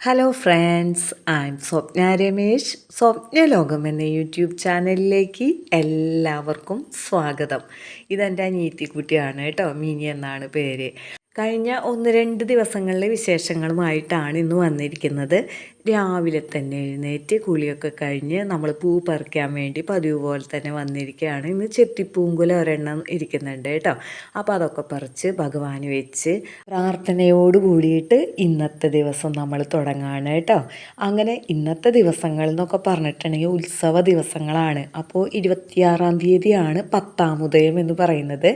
Hello friends, സ്വപ്ന രമേശ്. സ്വപ്നലോകം എന്ന YouTube ചാനലിലേക്ക് എല്ലാവർക്കും സ്വാഗതം. ഇതെൻ്റെ അനിയത്തിക്കുട്ടിയാണ് കേട്ടോ, മിനി എന്നാണ് പേര്. കഴിഞ്ഞ 1-2 ദിവസങ്ങളിലെ വിശേഷങ്ങളുമായിട്ടാണ് ഇന്ന് വന്നിരിക്കുന്നത്. രാവിലെ തന്നെ എഴുന്നേറ്റ് കുളിയൊക്കെ കഴിഞ്ഞ് നമ്മൾ പൂ പറിക്കാൻ വേണ്ടി പതിവ് പോലെ തന്നെ വന്നിരിക്കുകയാണ്. ഇന്ന് ചെത്തിപ്പൂങ്കുല ഒരെണ്ണം ഇരിക്കുന്നുണ്ട് കേട്ടോ. അപ്പോൾ അതൊക്കെ പറിച്ച് ഭഗവാന് വെച്ച് പ്രാർത്ഥനയോട് കൂടിയിട്ട് ഇന്നത്തെ ദിവസം നമ്മൾ തുടങ്ങുകയാണ് കേട്ടോ. അങ്ങനെ ഇന്നത്തെ ദിവസങ്ങൾ എന്നൊക്കെ പറഞ്ഞിട്ടുണ്ടെങ്കിൽ ഉത്സവ ദിവസങ്ങളാണ്. അപ്പോൾ 26-ാം തീയതിയാണ് 10ാം ഉദയം എന്ന് പറയുന്നത്.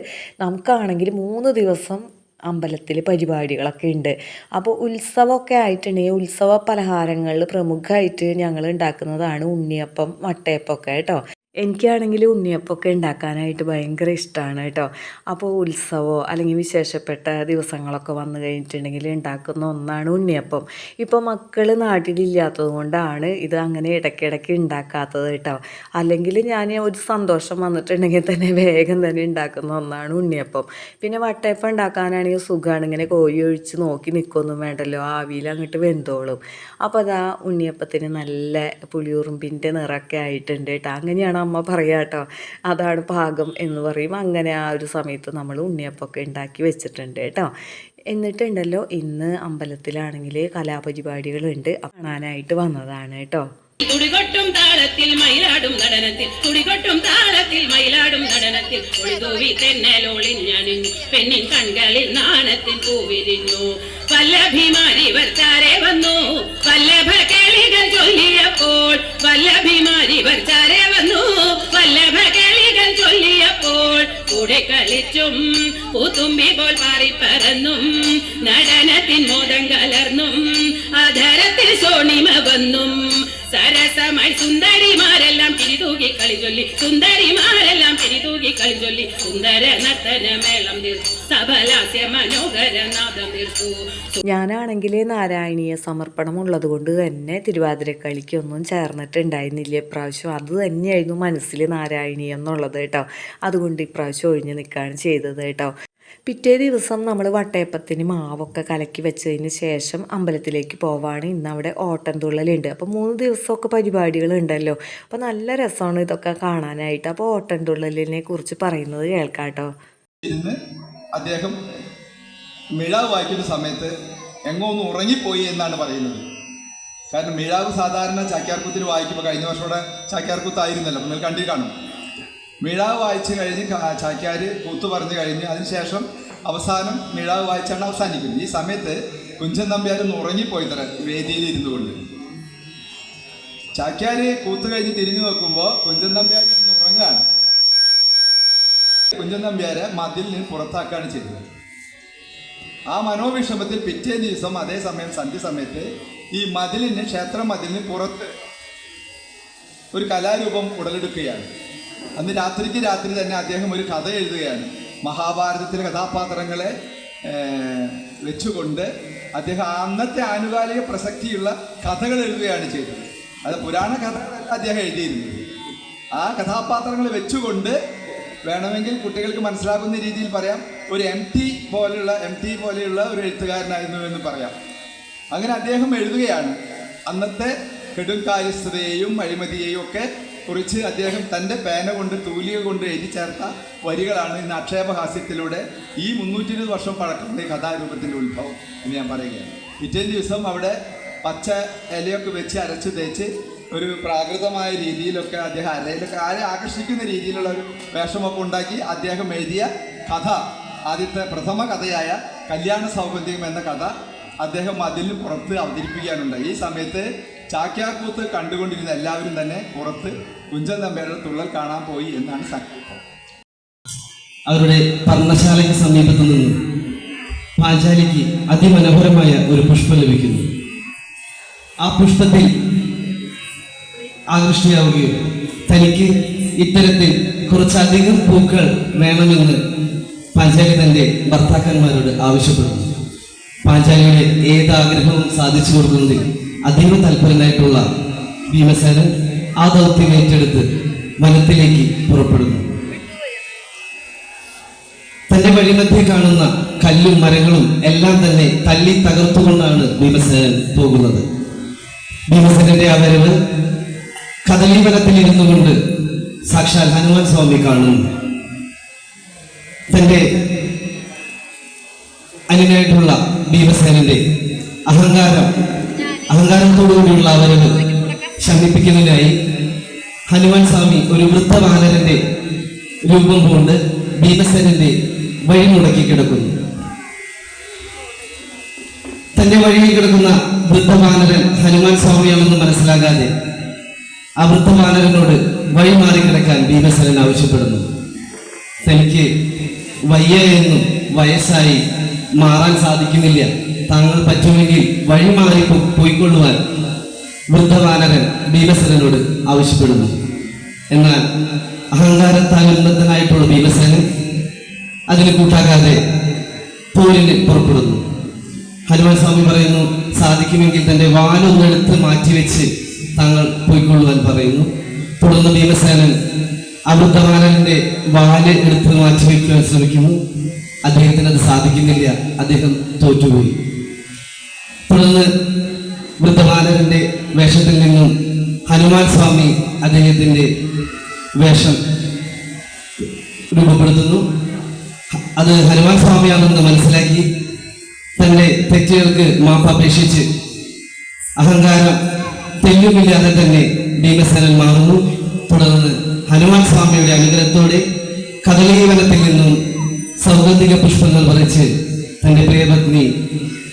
നമുക്കാണെങ്കിൽ 3 ദിവസം അമ്പലത്തിൽ പരിപാടികളൊക്കെ ഉണ്ട്. അപ്പോൾ ഉത്സവമൊക്കെ ആയിട്ടുണ്ടെങ്കിൽ ഉത്സവ പലഹാരങ്ങളിൽ പ്രമുഖമായിട്ട് ഞങ്ങൾ ഉണ്ടാക്കുന്നതാണ് ഉണ്ണിയപ്പം, വട്ടയപ്പമൊക്കെ കേട്ടോ. എനിക്കാണെങ്കിൽ ഉണ്ണിയപ്പമൊക്കെ ഉണ്ടാക്കാനായിട്ട് ഭയങ്കര ഇഷ്ടമാണ് കേട്ടോ. അപ്പോൾ ഉത്സവമോ അല്ലെങ്കിൽ വിശേഷപ്പെട്ട ദിവസങ്ങളൊക്കെ വന്നു കഴിഞ്ഞിട്ടുണ്ടെങ്കിൽ ഉണ്ടാക്കുന്ന ഒന്നാണ് ഉണ്ണിയപ്പം. ഇപ്പോൾ മക്കൾ നാട്ടിലില്ലാത്തത് കൊണ്ടാണ് ഇത് അങ്ങനെ ഇടയ്ക്കിടയ്ക്ക് ഉണ്ടാക്കാത്തത് കേട്ടോ. അല്ലെങ്കിൽ ഞാൻ ഒരു സന്തോഷം വന്നിട്ടുണ്ടെങ്കിൽ തന്നെ വേഗം തന്നെ ഉണ്ടാക്കുന്ന ഒന്നാണ് ഉണ്ണിയപ്പം. പിന്നെ വട്ടയപ്പം ഉണ്ടാക്കാനാണെങ്കിൽ സുഖമാണ്, ഇങ്ങനെ കോഴി ഒഴിച്ച് നോക്കി നിൽക്കൊന്നും വേണ്ടല്ലോ, ആവിയിൽ അങ്ങോട്ട് വെന്തോളും. അപ്പോൾ അതാ ഉണ്ണിയപ്പത്തിന് നല്ല പുളിയുറുമ്പിൻ്റെ നിറമൊക്കെ ആയിട്ടുണ്ട് കേട്ടോ. അങ്ങനെയാണ് അമ്മ പറയാം കേട്ടോ, അതാണ് പാകം എന്ന് പറയും. അങ്ങനെ ആ ഒരു സമയത്ത് നമ്മൾ ഉണ്ണിയപ്പമൊക്കെ ഉണ്ടാക്കി വെച്ചിട്ടുണ്ട് കേട്ടോ. എന്നിട്ടുണ്ടല്ലോ ഇന്ന് അമ്പലത്തിലാണെങ്കിൽ കലാപരിപാടികളുണ്ട്, കാണാനായിട്ട് വന്നതാണ് കേട്ടോ. തുടികൊട്ടും താളത്തിൽ മയിലാടും നടനത്തിൽ, തുടികൊട്ടും താളത്തിൽ മയിലാടും നടനത്തിൽ, ഒളിതൂവി തെന്നലോളിഞ്ഞണിഞ്ഞു പെണ്ണിൻ കൺകളിൽ നാണത്തിൽ പൂവിരിഞ്ഞു. വല്ലഭിമാരി വർച്ചാരെ വന്നു വല്ലഭ കേളികൾ ചൊല്ലിയപ്പോൾ, വല്ലഭിമാരി വർച്ചാരെ വന്നു വല്ലഭ കേളികൾ ചൊല്ലിയപ്പോൾ, കൂടെ കളിച്ചും പൂത്തുമ്പി പോൽ പാറിപ്പറന്നും നടനത്തിൻ മോദം കലർന്നും ആധാരത്തിൽ സോണിമ വന്നും സരസമായി സുന്ദരിമാരെല്ലാം പിരിതൂകി കളി ചൊല്ലി, സുന്ദരിമാരെല്ലാം പിരിതൂകി കളി ചൊല്ലി, സുന്ദര നർത്തന മേളം തീർത്തു, സബലാസ്യ മനോഹര നാദം തീർത്തു. ഞാനാണെങ്കിൽ നാരായണീയ സമർപ്പണം ഉള്ളത് കൊണ്ട് തന്നെ തിരുവാതിരക്കളിക്കൊന്നും ചേർന്നിട്ടുണ്ടായിരുന്നില്ല ഇപ്രാവശ്യം. അത് തന്നെയായിരുന്നു മനസ്സിൽ നാരായണീയം എന്നുള്ളത് കേട്ടോ. അതുകൊണ്ട് ഇപ്രാവശ്യം ഒഴിഞ്ഞു നിൽക്കുകയാണ് ചെയ്തത് കേട്ടോ. പിറ്റേ ദിവസം നമ്മൾ വട്ടയപ്പത്തിന് മാവൊക്കെ കലക്കി വെച്ചതിന് ശേഷം അമ്പലത്തിലേക്ക് പോവാണ്. ഇന്ന് അവിടെ ഓട്ടൻതുള്ളലുണ്ട്. അപ്പോൾ 3 ദിവസമൊക്കെ പരിപാടികളുണ്ടല്ലോ. അപ്പോൾ നല്ല രസമാണ് ഇതൊക്കെ കാണാനായിട്ട്. അപ്പോൾ ഓട്ടൻതുള്ളലിനെ കുറിച്ച് പറയുന്നത് കേൾക്കാം കേട്ടോ. അദ്ദേഹം മിഴാവ് വായിക്കുന്ന സമയത്ത് എങ്ങോ ഒന്ന് ഉറങ്ങിപ്പോയി എന്നാണ് പറയുന്നത്. കാരണം മിഴാവ് സാധാരണ ചാക്യാർകൂത്തിന് വായിക്കുമ്പോൾ, കഴിഞ്ഞ വർഷത്തോടെ ചാക്യാർകൂത്തായിരുന്നല്ലോ, നിങ്ങൾ കണ്ടിൽ കാണും. മിഴാവ് വായിച്ച് കഴിഞ്ഞ് ചാക്യാർ കൂത്തു പറഞ്ഞു കഴിഞ്ഞ് അതിനുശേഷം അവസാനം മിഴാവ് വായിച്ചാണ് അവസാനിക്കുന്നത്. ഈ സമയത്ത് കുഞ്ചൻ നമ്പ്യാരൊന്ന് ഉറങ്ങിപ്പോയി തരാൻ വേദിയിൽ ഇരുന്നു കൊണ്ട്. ചാക്യാർ കൂത്തു കഴിഞ്ഞ് തിരിഞ്ഞു നോക്കുമ്പോൾ കുഞ്ചൻ നമ്പ്യാർ ഇരുന്ന് ഉറങ്ങാണ്. കുഞ്ചൻ നമ്പ്യാരെ മതിലിന് പുറത്താക്കുകയാണ് ചെയ്തത്. ആ മനോവിഷമത്തിൽ പിറ്റേ ദിവസം അതേസമയം സന്ധ്യ സമയത്ത് ഈ മതിലിന്, ക്ഷേത്ര മതിലിന് പുറത്ത് ഒരു കലാരൂപം ഉടലെടുക്കുകയാണ്. അന്ന് രാത്രി തന്നെ അദ്ദേഹം ഒരു കഥ എഴുതുകയാണ്. മഹാഭാരതത്തിലെ കഥാപാത്രങ്ങളെ വെച്ചുകൊണ്ട് അദ്ദേഹം അന്നത്തെ ആനുകാലിക പ്രസക്തിയുള്ള കഥകൾ എഴുതുകയാണ് ചെയ്തത്. അത് പുരാണ കഥകളല്ല അദ്ദേഹം എഴുതിയിരുന്നത്. ആ കഥാപാത്രങ്ങൾ വെച്ചുകൊണ്ട് വേണമെങ്കിൽ കുട്ടികൾക്ക് മനസ്സിലാക്കുന്ന രീതിയിൽ പറയാം, ഒരു എം ടി പോലെയുള്ള ഒരു എഴുത്തുകാരനായിരുന്നു എന്ന് പറയാം. അങ്ങനെ അദ്ദേഹം എഴുതുകയാണ്. അന്നത്തെ കെടുംകാര്യസ്ഥതയെയും അഴിമതിയെയും ഒക്കെ കുറിച്ച് അദ്ദേഹം തൻ്റെ പേന കൊണ്ട്, തൂലിക കൊണ്ട് എഴുതി ചേർത്ത വരികളാണ് ഇന്ന് ആക്ഷേപഹാസ്യത്തിലൂടെ ഈ 320 വർഷം പഴക്കമുള്ള കഥാരൂപത്തിൻ്റെ ഉത്ഭവം എന്ന് ഞാൻ പറയുകയാണ്. പിറ്റേ ദിവസം അവിടെ പച്ച ഇലയൊക്കെ വെച്ച് അരച്ച് തേച്ച് ഒരു പ്രാകൃതമായ രീതിയിലൊക്കെ അദ്ദേഹം അരയിലൊക്കെ ആരെ ആകർഷിക്കുന്ന രീതിയിലുള്ള ഒരു വേഷമൊക്കെ ഉണ്ടാക്കി അദ്ദേഹം എഴുതിയ കഥ, ആദ്യത്തെ പ്രഥമ കഥയായ കല്യാണ സൗഗന്ധികം എന്ന കഥ അദ്ദേഹം അതിന് പുറത്ത് അവതരിപ്പിക്കാനുണ്ടായി. ഈ സമയത്ത് ചാക്യാർകൂത്ത് കണ്ടുകൊണ്ടിരുന്ന എല്ലാവരും തന്നെ പുറത്ത് കുഞ്ചൻ നമ്പ്യാരുടെ തുള്ളൽ കാണാൻ പോയി എന്നാണ് സങ്കല്പം. അവരുടെ പർണശാലയ്ക്ക് സമീപത്തു നിന്ന് പാഞ്ചാലിക്ക് അതിമനോഹരമായ ഒരു പുഷ്പം ലഭിക്കുന്നു. ആ പുഷ്പത്തിൽ ആകൃഷ്ടയാവുകയും തനിക്ക് ഇത്തരത്തിൽ കുറച്ചധികം പൂക്കൾ വേണമെന്ന് പാഞ്ചാലി തൻ്റെ ഭർത്താക്കന്മാരോട് ആവശ്യപ്പെടുന്നു. പാഞ്ചാലിയുടെ ഏതാഗ്രഹവും സാധിച്ചു കൊടുക്കുന്നതിൽ അതീവ താല്പര്യനായിട്ടുള്ള ഭീമസേനൻ ആ ദൗത്യം ഏറ്റെടുത്ത് വനത്തിലേക്ക് പുറപ്പെടുന്നു. തന്റെ വഴിമധ്യേ കാണുന്ന കല്ലും മരങ്ങളും എല്ലാം തന്നെ തല്ലി തകർത്തുകൊണ്ടാണ് ഭീമസേനൻ പോകുന്നത്. ഭീമസേനന്റെ ആ വരവ് കദളീവനത്തിൽ ഇരുന്നു കൊണ്ട് സാക്ഷാൽ ഹനുമാൻ സ്വാമി കാണുന്നു. തന്റെ അനിനായിട്ടുള്ള ഭീമസേനന്റെ അഹങ്കാരത്തോടുകൂടിയുള്ള ആ വരവ് ശമിപ്പിക്കുന്നതിനായി ഹനുമാൻ സ്വാമി ഒരു വൃദ്ധവാനരന്റെ രൂപം കൊണ്ട് ഭീമസേനന്റെ വഴി മുടക്കി കിടക്കുന്നു. തന്റെ വഴിയിൽ കിടക്കുന്ന വൃദ്ധവാനരൻ ഹനുമാൻ സ്വാമിയാണെന്ന് മനസ്സിലാകാതെ ആ വൃദ്ധവാനരനോട് വഴി മാറി കിടക്കാൻ ഭീമസേനൻ ആവശ്യപ്പെടുന്നു. തനിക്ക് വയ്യ എന്നും വയസ്സായി മാറാൻ സാധിക്കുന്നില്ല, താങ്കൾ പറ്റുമെങ്കിൽ വഴി മാറി പോയിക്കൊള്ളുവാൻ വൃദ്ധവാനരൻ ഭീമസേനോട് ആവശ്യപ്പെടുന്നു. എന്നാൽ അഹങ്കാരത്താൽ ഉന്നതനായിട്ടുള്ള ഭീമസേനൻ അതിന് കൂട്ടാക്കാതെ പോരിന് പുറപ്പെടുന്നു. ഹനുമാൻ സ്വാമി പറയുന്നു, സാധിക്കുമെങ്കിൽ തന്റെ വാലൊന്നെടുത്ത് മാറ്റിവെച്ച് താങ്കൾ പോയിക്കൊള്ളുവാൻ പറയുന്നു. തുടർന്ന് ഭീമസേനൻ വൃദ്ധവാനരന്റെ വാല് എടുത്ത് മാറ്റിവെക്കുവാൻ ശ്രമിക്കുന്നു. അദ്ദേഹത്തിന് അത് സാധിക്കുന്നില്ല, അദ്ദേഹം തോറ്റുപോയി. തുടർന്ന് വൃദ്ധവാനരന്റെ വേഷത്തിൽ നിന്നും ഹനുമാൻ സ്വാമി അദ്ദേഹത്തിന്റെ വേഷം രൂപപ്പെടുത്തുന്നു. അത് ഹനുമാൻ സ്വാമിയാണെന്ന് മനസ്സിലാക്കി തന്റെ തെറ്റുകൾക്ക് മാപ്പപേക്ഷിച്ച് അഹങ്കാരം തെല്ലുമില്ലാതെ തന്നെ ഭീമസേനൻ മാറുന്നു. തുടർന്ന് ഹനുമാൻ സ്വാമിയുടെ അനുഗ്രഹത്തോടെ കദളീവനത്തിൽ നിന്നും സൗഗന്ധിക പുഷ്പങ്ങൾ പറിച്ച് തന്റെ പ്രിയപത്നി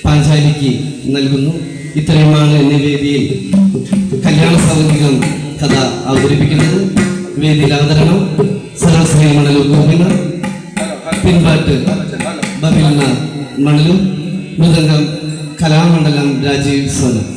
പാഞ്ചാലിക്ക് നൽകുന്നു. ഇത്രയുമാണ് നിവേദിയിൽ കല്യാണ സൗഗന്ധികം കഥ അവതരിപ്പിക്കുന്നത്. വേദിയിൽ അവതരണം സർവശ്രീ മണലൂർ ഗോപിന, പിൻപാട്ട് ബബിൽന മണലും, മൃദംഗം കലാമണ്ഡലം രാജീവ് സോനം.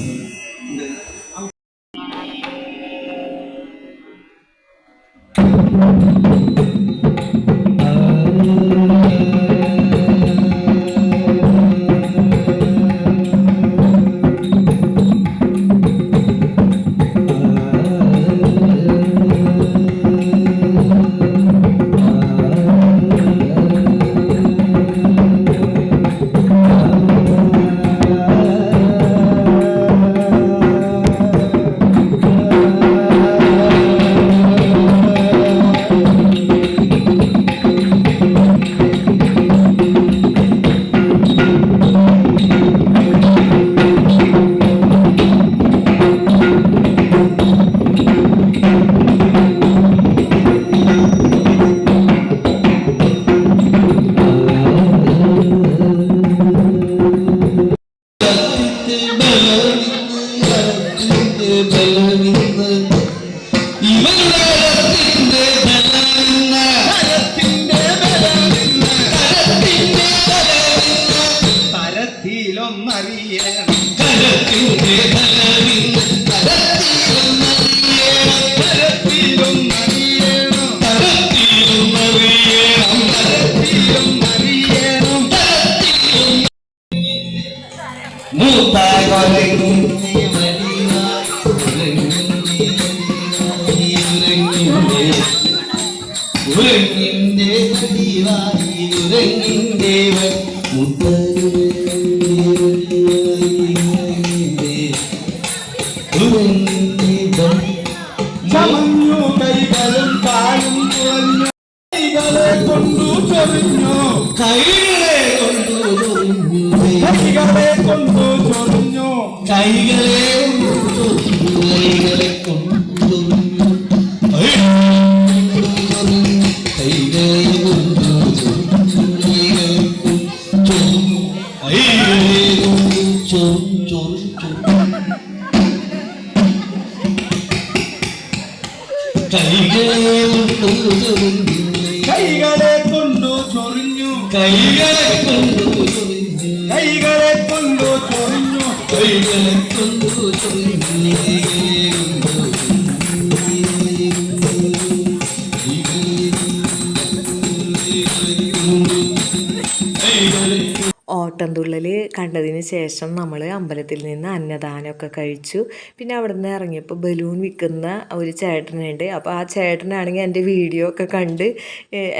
ഓട്ടംതുള്ളൽ കണ്ടതിന് ശേഷം നമ്മൾ അമ്പലത്തിൽ നിന്ന് അന്നദാനമൊക്കെ കഴിച്ചു. പിന്നെ അവിടെ നിന്ന് ഇറങ്ങിയപ്പോൾ ബലൂൺ വിൽക്കുന്ന ഒരു ചേട്ടനുണ്ട്. അപ്പോൾ ആ ചേട്ടനാണെങ്കിൽ എൻ്റെ വീഡിയോ ഒക്കെ കണ്ട്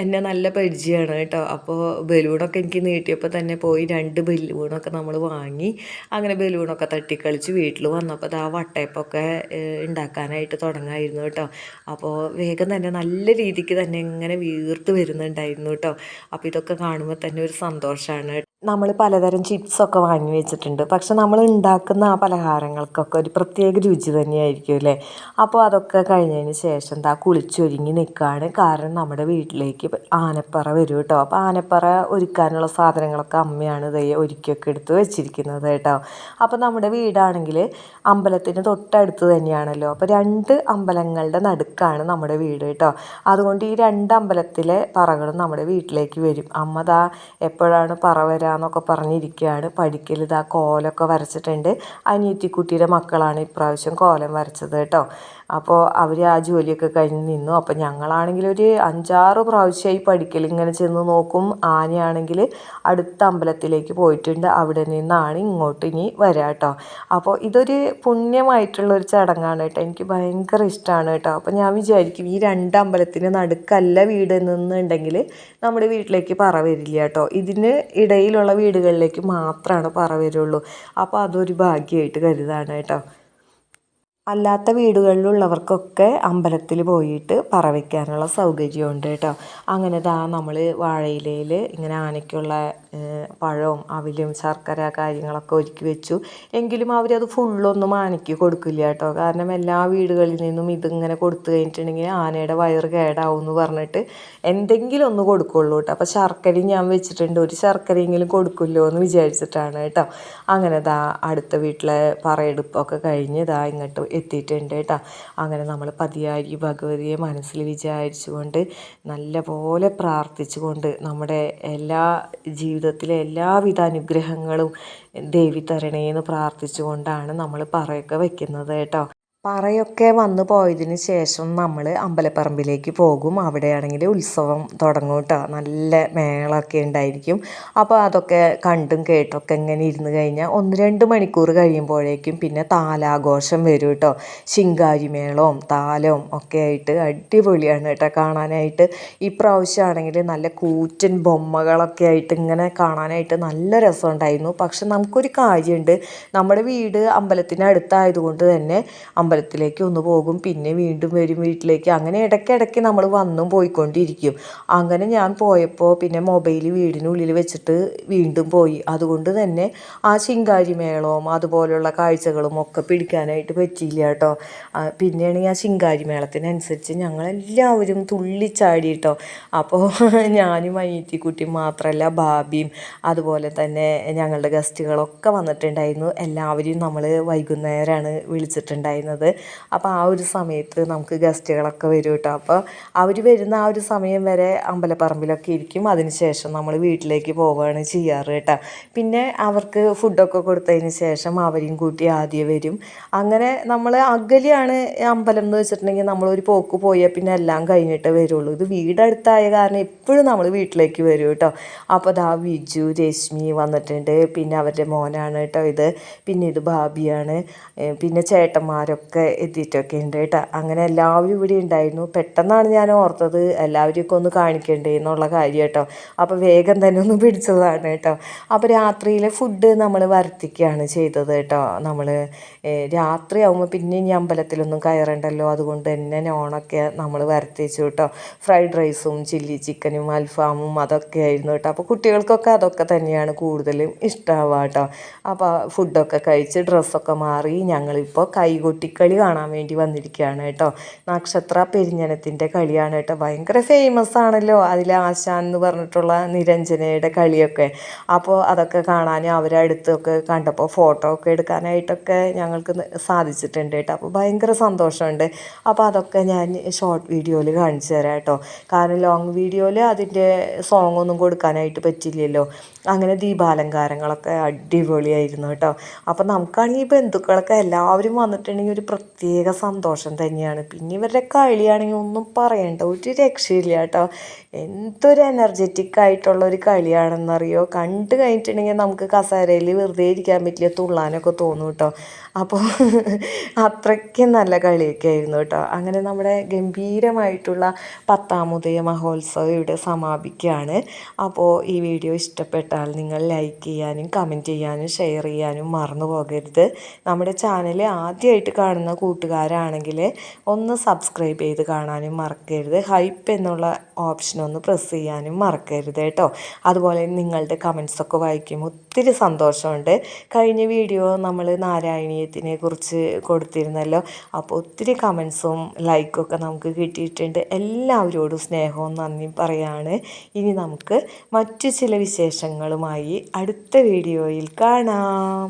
എന്നെ നല്ല പരിചയമാണ് കേട്ടോ. അപ്പോൾ ബലൂണൊക്കെ എനിക്ക് നീട്ടിയപ്പോൾ തന്നെ പോയി 2 ബലൂണൊക്കെ നമ്മൾ വാങ്ങി. അങ്ങനെ ബലൂണൊക്കെ തട്ടിക്കളിച്ച് വീട്ടിൽ വന്നപ്പോൾ ആ വട്ടയപ്പൊക്കെ ഉണ്ടാക്കാനായിട്ട് തുടങ്ങായിരുന്നു കേട്ടോ. അപ്പോൾ വേഗം തന്നെ നല്ല രീതിക്ക് തന്നെ ഇങ്ങനെ വീർത്ത് വരുന്നുണ്ടായിരുന്നു കേട്ടോ. അപ്പോൾ ഇതൊക്കെ കാണുമ്പോൾ തന്നെ ഒരു സന്തോഷമാണ്. നമ്മൾ പലതരം ചിപ്സൊക്കെ വാങ്ങി വെച്ചിട്ടുണ്ട്. പക്ഷെ നമ്മൾ ഉണ്ടാക്കുന്ന ആ പലഹാരങ്ങൾക്കൊക്കെ ഒരു പ്രത്യേക രുചി തന്നെയായിരിക്കും അല്ലേ. അപ്പോൾ അതൊക്കെ കഴിഞ്ഞതിന് ശേഷം കുളിച്ചൊരുങ്ങി നിൽക്കുകയാണ്. കാരണം നമ്മുടെ വീട്ടിലേക്ക് ആനപ്പറ വരും കേട്ടോ. അപ്പോൾ ആനപ്പറ ഒരുക്കാനുള്ള സാധനങ്ങളൊക്കെ അമ്മയാണ് ഒരുക്കിയൊക്കെ എടുത്ത് വെച്ചിരിക്കുന്നത് കേട്ടോ. അപ്പോൾ നമ്മുടെ വീടാണെങ്കിൽ അമ്പലത്തിന് തൊട്ടടുത്ത് തന്നെയാണല്ലോ. അപ്പോൾ 2 അമ്പലങ്ങളുടെ നടുക്കാണ് നമ്മുടെ വീട് കേട്ടോ. അതുകൊണ്ട് ഈ 2 അമ്പലത്തിലെ പറകളും നമ്മുടെ വീട്ടിലേക്ക് വരും. അമ്മ എപ്പോഴാണ് പറ എന്നൊക്കെ പറഞ്ഞിരിക്കുകയാണ്. പഠിക്കൽ കോലമൊക്കെ വരച്ചിട്ടുണ്ട്. അനിയത്തിക്കുട്ടിയുടെ മക്കളാണ് ഇപ്രാവശ്യം കോലം വരച്ചത് കേട്ടോ. അപ്പോൾ അവർ ആ ജോലിയൊക്കെ കഴിഞ്ഞ് നിന്നു. അപ്പോൾ ഞങ്ങളാണെങ്കിൽ ഒരു 5-6 പ്രാവശ്യമായി പഠിക്കൽ ഇങ്ങനെ ചെന്ന് നോക്കും. ആനയാണെങ്കിൽ അടുത്ത അമ്പലത്തിലേക്ക് പോയിട്ടുണ്ട്. അവിടെ നിന്നാണ് ഇങ്ങോട്ട് ഇനി വരാം കേട്ടോ. അപ്പോൾ ഇതൊരു പുണ്യമായിട്ടുള്ളൊരു ചടങ്ങാണ് കേട്ടോ. എനിക്ക് ഭയങ്കര ഇഷ്ടമാണ് കേട്ടോ. അപ്പോൾ ഞാൻ വിചാരിക്കും ഈ 2 അമ്പലത്തിന് നടുക്കല്ല വീട് എന്നുണ്ടെങ്കിൽ നമ്മുടെ വീട്ടിലേക്ക് പറ വരില്ല കേട്ടോ. ഇതിന് ഇടയിലുള്ള വീടുകളിലേക്ക് മാത്രമാണ് പറ വരുള്ളൂ. അപ്പോൾ അതൊരു ഭാഗ്യമായിട്ട് കരുതാണ് കേട്ടോ. അല്ലാത്ത വീടുകളിലുള്ളവർക്കൊക്കെ അമ്പലത്തിൽ പോയിട്ട് പറ വയ്ക്കാനുള്ള സൗകര്യമുണ്ട് കേട്ടോ. അങ്ങനെ നമ്മൾ വാഴയിലയിൽ ഇങ്ങനെ ആനയ്ക്കുള്ള പഴവും അവിലും ശർക്കര കാര്യങ്ങളൊക്കെ ഒരുക്കി വെച്ചു. എങ്കിലും അവരത് ഫുള്ളൊന്നും ആനയ്ക്ക് കൊടുക്കില്ല കേട്ടോ. കാരണം എല്ലാ വീടുകളിൽ നിന്നും ഇതിങ്ങനെ കൊടുത്തു കഴിഞ്ഞിട്ടുണ്ടെങ്കിൽ ആനയുടെ വയറ് കേടാവും എന്ന് പറഞ്ഞിട്ട് എന്തെങ്കിലും ഒന്ന് കൊടുക്കുള്ളൂ കേട്ടോ. അപ്പോൾ ശർക്കരയും ഞാൻ വെച്ചിട്ടുണ്ട്. ഒരു ശർക്കരയെങ്കിലും കൊടുക്കുമല്ലോ എന്ന് വിചാരിച്ചിട്ടാണ് കേട്ടോ. അങ്ങനെ അടുത്ത വീട്ടിലെ പറയെടുപ്പൊക്കെ കഴിഞ്ഞ് ഇങ്ങോട്ട് എത്തിയിട്ടുണ്ട് കേട്ടോ. അങ്ങനെ നമ്മൾ പതിയായി ഭഗവതിയെ മനസ്സിൽ വിചാരിച്ചുകൊണ്ട് നല്ല പോലെ പ്രാർത്ഥിച്ചുകൊണ്ട് നമ്മുടെ ജീവിതത്തിലെ എല്ലാവിധ അനുഗ്രഹങ്ങളും ദേവി തരണേന്ന് പ്രാർത്ഥിച്ചുകൊണ്ടാണ് നമ്മൾ പറയൊക്കെ വയ്ക്കുന്നത് കേട്ടോ. പറയൊക്കെ വന്നു പോയതിന് ശേഷം നമ്മൾ അമ്പലപ്പറമ്പിലേക്ക് പോകും. അവിടെയാണെങ്കിൽ ഉത്സവം തുടങ്ങും കേട്ടോ. നല്ല മേളമൊക്കെ ഉണ്ടായിരിക്കും. അപ്പോൾ അതൊക്കെ കണ്ടും കേട്ടൊക്കെ ഇങ്ങനെ ഇരുന്ന് കഴിഞ്ഞാൽ 1-2 മണിക്കൂർ കഴിയുമ്പോഴേക്കും പിന്നെ താലാഘോഷം വരും കേട്ടോ. ശിങ്കാരിമേളവും താലവും ഒക്കെ ആയിട്ട് അടിപൊളിയാണ് കേട്ടോ കാണാനായിട്ട്. ഈ പ്രാവശ്യമാണെങ്കിൽ നല്ല കൂറ്റൻ ബൊമ്മകളൊക്കെ ആയിട്ട് ഇങ്ങനെ കാണാനായിട്ട് നല്ല രസമുണ്ടായിരുന്നു. പക്ഷെ നമുക്കൊരു കാര്യമുണ്ട്, നമ്മുടെ വീട് അമ്പലത്തിനടുത്തായതുകൊണ്ട് തന്നെ അമ്പലത്തിലേക്ക് ഒന്ന് പോകും, പിന്നെ വീണ്ടും വരും വീട്ടിലേക്ക്. അങ്ങനെ ഇടയ്ക്കിടയ്ക്ക് നമ്മൾ വന്നും പോയിക്കൊണ്ടിരിക്കും. അങ്ങനെ ഞാൻ പോയപ്പോൾ പിന്നെ മൊബൈൽ വീടിനുള്ളിൽ വെച്ചിട്ട് വീണ്ടും പോയി. അതുകൊണ്ട് തന്നെ ആ ശിങ്കാരിമേളവും അതുപോലുള്ള കാഴ്ചകളും ഒക്കെ പിടിക്കാനായിട്ട് പറ്റിയില്ല കേട്ടോ. പിന്നെയാണെങ്കിൽ ആ ശിങ്കാരിമേളത്തിനനുസരിച്ച് ഞങ്ങളെല്ലാവരും തുള്ളിച്ചാടി കേട്ടോ. അപ്പോൾ ഞാനും അനിയത്തിക്കുട്ടിയും മാത്രമല്ല ബാബിയും അതുപോലെ തന്നെ ഞങ്ങളുടെ ഗസ്റ്റുകളൊക്കെ വന്നിട്ടുണ്ടായിരുന്നു. എല്ലാവരെയും നമ്മൾ വൈകുന്നേരമാണ് വിളിച്ചിട്ടുണ്ടായിരുന്നത്. അപ്പോൾ ആ ഒരു സമയത്ത് നമുക്ക് ഗസ്റ്റുകളൊക്കെ വരും കേട്ടോ. അപ്പോൾ അവർ വരുന്ന ആ ഒരു സമയം വരെ അമ്പലപ്പറമ്പിലൊക്കെ ഇരിക്കും. അതിനുശേഷം നമ്മൾ വീട്ടിലേക്ക് പോവുകയാണ് ചെയ്യാറ് കേട്ടോ. പിന്നെ അവർക്ക് ഫുഡൊക്കെ കൊടുത്തതിന് ശേഷം അവരെയും കൂട്ടി ആദ്യം വരും. അങ്ങനെ നമ്മൾ അകലെയാണ് അമ്പലം എന്ന് വെച്ചിട്ടുണ്ടെങ്കിൽ നമ്മളൊരു പോക്ക് പോയാൽ പിന്നെ എല്ലാം കഴിഞ്ഞിട്ടേ വരുള്ളൂ. ഇത് വീടടുത്തായ കാരണം എപ്പോഴും നമ്മൾ വീട്ടിലേക്ക് വരും കേട്ടോ. അപ്പോൾ വിജു രശ്മി വന്നിട്ടുണ്ട്. പിന്നെ അവരുടെ മോനാണ് കേട്ടോ ഇത്. പിന്നെ ഇത് ബാബിയാണ്. പിന്നെ ചേട്ടന്മാരൊക്കെ എത്തിയിട്ടൊക്കെ ഉണ്ട് കേട്ടോ. അങ്ങനെ എല്ലാവരും ഇവിടെ ഉണ്ടായിരുന്നു. പെട്ടെന്നാണ് ഞാൻ ഓർത്തത് എല്ലാവരെയൊക്കെ ഒന്ന് കാണിക്കണ്ടേ എന്നുള്ള കാര്യം കേട്ടോ. അപ്പോൾ വേഗം തന്നെ ഒന്ന് പിടിച്ചതാണ് കേട്ടോ. അപ്പോൾ രാത്രിയിലെ ഫുഡ് നമ്മൾ വരുത്തിക്കുകയാണ് ചെയ്തത് കേട്ടോ. നമ്മൾ രാത്രിയാകുമ്പോൾ പിന്നെ ഇനി അമ്പലത്തിലൊന്നും കയറണ്ടല്ലോ, അതുകൊണ്ട് തന്നെ നോണൊക്കെ നമ്മൾ വരുത്തി വെച്ചു കേട്ടോ. ഫ്രൈഡ് റൈസും ചില്ലി ചിക്കനും അൽഫാമും അതൊക്കെ ആയിരുന്നു കേട്ടോ. അപ്പോൾ കുട്ടികൾക്കൊക്കെ അതൊക്കെ തന്നെയാണ് കൂടുതലും ഇഷ്ടമാവുക കേട്ടോ. അപ്പോൾ ഫുഡൊക്കെ കഴിച്ച് ഡ്രസ്സൊക്കെ മാറി ഞങ്ങളിപ്പോൾ കൈകൊട്ടിക്കളി കാണാൻ വേണ്ടി വന്നിരിക്കുകയാണ് കേട്ടോ. നക്ഷത്ര പെരിഞ്ഞനത്തിൻ്റെ കളിയാണ് കേട്ടോ. ഭയങ്കര ഫേമസ് ആണല്ലോ അതിൽ ആശാൻ എന്ന് പറഞ്ഞിട്ടുള്ള നിരഞ്ജനയുടെ കളിയൊക്കെ. അപ്പോൾ അതൊക്കെ കാണാൻ അവരെ അടുത്തൊക്കെ കണ്ടപ്പോൾ ഫോട്ടോ ഒക്കെ എടുക്കാനായിട്ടൊക്കെ ഞങ്ങൾക്ക് സാധിച്ചിട്ടുണ്ട് കേട്ടോ. അപ്പോൾ ഭയങ്കര സന്തോഷമുണ്ട്. അപ്പോൾ അതൊക്കെ ഞാൻ ഷോർട്ട് വീഡിയോയിൽ കാണിച്ചു തരാം കേട്ടോ. കാരണം ലോങ് വീഡിയോയിൽ അതിൻ്റെ സോങ് ഒന്നും കൊടുക്കാനായിട്ട് പറ്റില്ലല്ലോ. അങ്ങനെ ദീപാലങ്കാരങ്ങളൊക്കെ അടിപൊളിയായിരുന്നു കേട്ടോ. അപ്പോൾ നമുക്കാണെങ്കിൽ ഈ ബന്ധുക്കളൊക്കെ എല്ലാവരും വന്നിട്ടുണ്ടെങ്കിൽ ഒരു പ്രത്യേക സന്തോഷം തന്നെയാണ്. പിന്നെ ഇവരുടെ കളിയാണെങ്കിൽ ഒന്നും പറയണ്ട, ഒരു രക്ഷയില്ല കേട്ടോ. എന്തൊരു എനർജറ്റിക് ആയിട്ടുള്ള ഒരു കളിയാണെന്നറിയോ. കണ്ടു കഴിഞ്ഞിട്ടുണ്ടെങ്കിൽ നമുക്ക് കസേരയിൽ വെറുതെ ഇരിക്കാൻ പറ്റില്ല, തുള്ളാനൊക്കെ തോന്നും കേട്ടോ. അപ്പോൾ അത്രയ്ക്കും നല്ല കളിയൊക്കെ ആയിരുന്നു കേട്ടോ. അങ്ങനെ നമ്മുടെ ഗംഭീരമായിട്ടുള്ള 10ാം ഉദയ മഹോത്സവം ഇവിടെ സമാപിക്കുകയാണ്. അപ്പോൾ ഈ വീഡിയോ ഇഷ്ടപ്പെട്ടാൽ നിങ്ങൾ ലൈക്ക് ചെയ്യാനും കമൻറ്റ് ചെയ്യാനും ഷെയർ ചെയ്യാനും മറന്നു പോകരുത്. നമ്മുടെ ചാനൽ ആദ്യമായിട്ട് കാണുന്ന കൂട്ടുകാരാണെങ്കിൽ ഒന്ന് സബ്സ്ക്രൈബ് ചെയ്ത് കാണാനും മറക്കരുത്. ഹൈപ്പ് എന്നുള്ള ഓപ്ഷൻ ഒന്ന് പ്രസ് ചെയ്യാനും മറക്കരുത് കേട്ടോ. അതുപോലെ നിങ്ങളുടെ കമൻസൊക്കെ വായിക്കുമ്പോൾ ഒത്തിരി സന്തോഷമുണ്ട്. കഴിഞ്ഞ വീഡിയോ നമ്മൾ നാരായണീയത്തിനെ കുറിച്ച് കൊടുത്തിരുന്നല്ലോ. അപ്പോൾ ഒത്തിരി കമൻസും ലൈക്കൊക്കെ നമുക്ക് കിട്ടിയിട്ടുണ്ട്. എല്ലാവരോടും സ്നേഹവും നന്ദിയും പറയാണ്. ഇനി നമുക്ക് മറ്റു ചില വിശേഷങ്ങളുമായി അടുത്ത വീഡിയോയിൽ കാണാം.